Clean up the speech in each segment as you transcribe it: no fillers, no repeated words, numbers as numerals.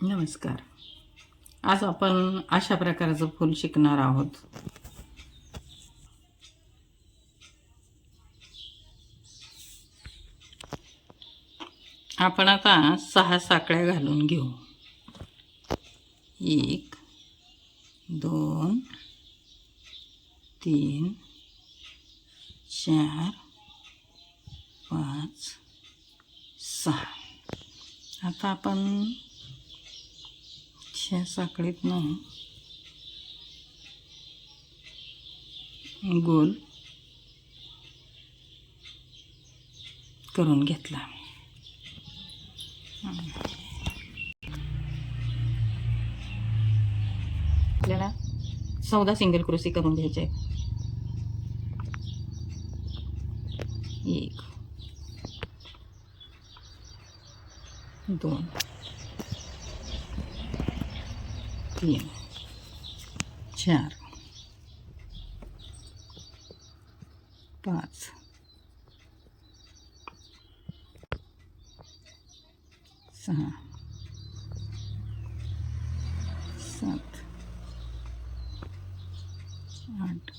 नमस्कार. आज आपण अशा प्रकारचं फूल शिकणार आहोत. आपण आता 6 साकळ्या घालून घेऊ. 1 2 3 4 5 6. आता आपण ह्या साखळीतनं गोल करून घेतला. आपल्याला 14 सिंगल क्रोशी करून घ्यायचे. 1 2 3 4 5 6 7 8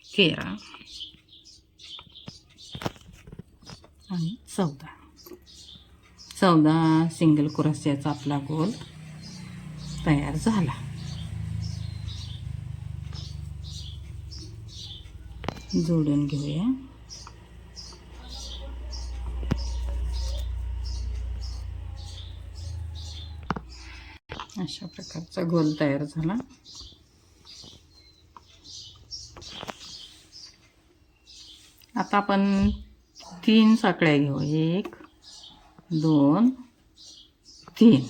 13 आणि 14 सिंगल क्रोशियाचा आपला गोल तयार झाला. जोडून घेऊया. अशा प्रकारचा गोल तयार झाला. आता आपण 3 साकळ्या घेऊ. 1 2 3.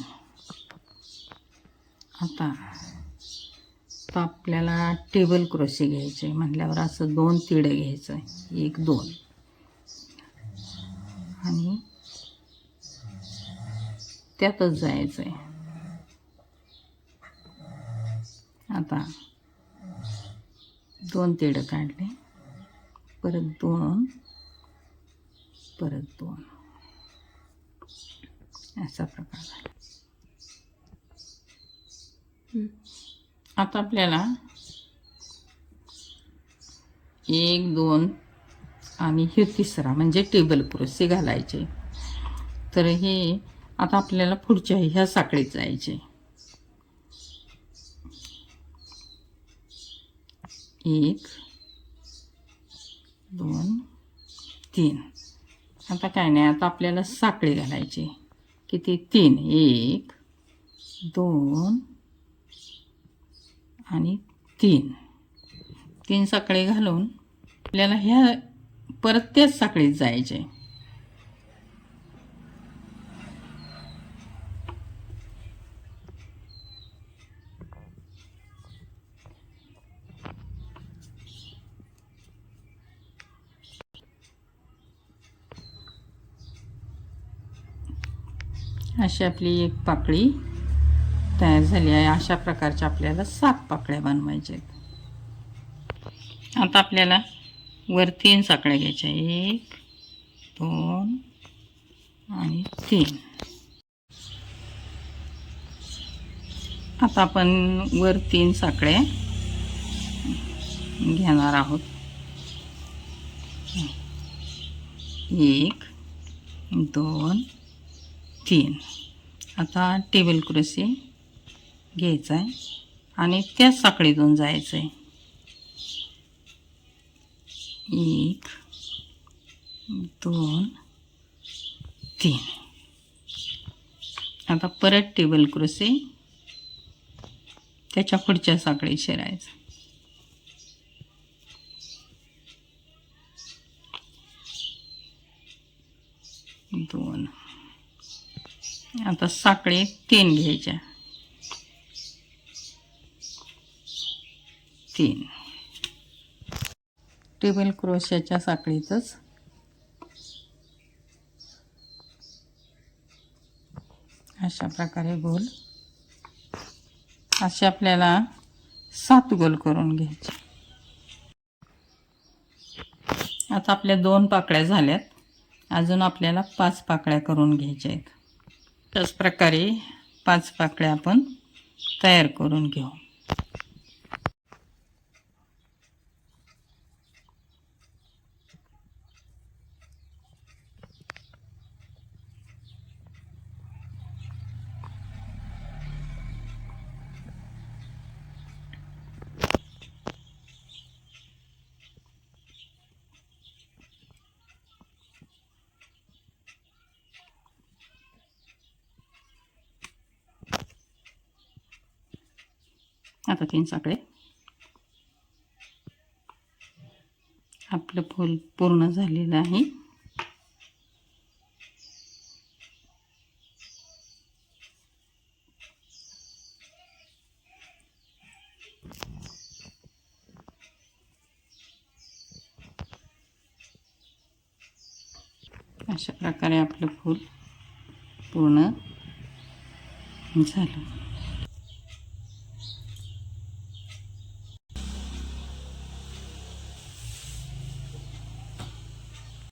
आता आपल्याला टेबल क्रोशे घ्यायचे म्हटल्यावर असं 2 तिडे घ्यायचं. 1 2 आणि त्यातच जायचं आहे. आता 2 तिडे काढले, परत 2 परत 2 असा प्रकार झाला. आता आपल्याला 1 2 आणि हे तिसरा म्हणजे टेबल क्रोशे घालायचे. तर हे आता आपल्याला पुढच्या ह्या साखळीत जायचे. 1 2 3. आता काय नाही, आता आपल्याला साखळी घालायची. किती? 3. 1 2 आणि 3 साखळी घालून आपल्याला ह्या परत त्याच साखळीत जायचे. अशी आपली एक पाकळी तयार झाली आहे. अशा प्रकारच्या आपल्याला 7 पाकळ्या बनवायच्या आहेत. आता आपल्याला वर 3 साकळ्या घ्यायच्या. 1 2 आणि 3. आता आपण वर 3 साकळ्या घेणार आहोत. 1 2 3. आता टेबल क्रोशे घ्यायचा आहे आणि त्याच साखळीतून जायचं आहे. 1 2 3. आता परत टेबल क्रोशे त्याच्या पुढच्या साखळीत शिरायचं. 2. आता साखळी 3 घ्यायच्या. 3 टेबल क्रोशाच्या साखळीतच अशा प्रकारे गोल असे आपल्याला 7 गोल करून घ्यायचे. आता आपल्या 2 पाकळ्या झाल्यात. अजून आपल्याला 5 पाकळ्या करून घ्यायच्या आहेत. त्याच प्रकारे 5 पाकळ्या आपण तयार करून घेऊ. आता 3 साखळे आपलं फूल पूर्ण झालेलं आहे. अशा प्रकारे आपलं फूल पूर्ण झालं.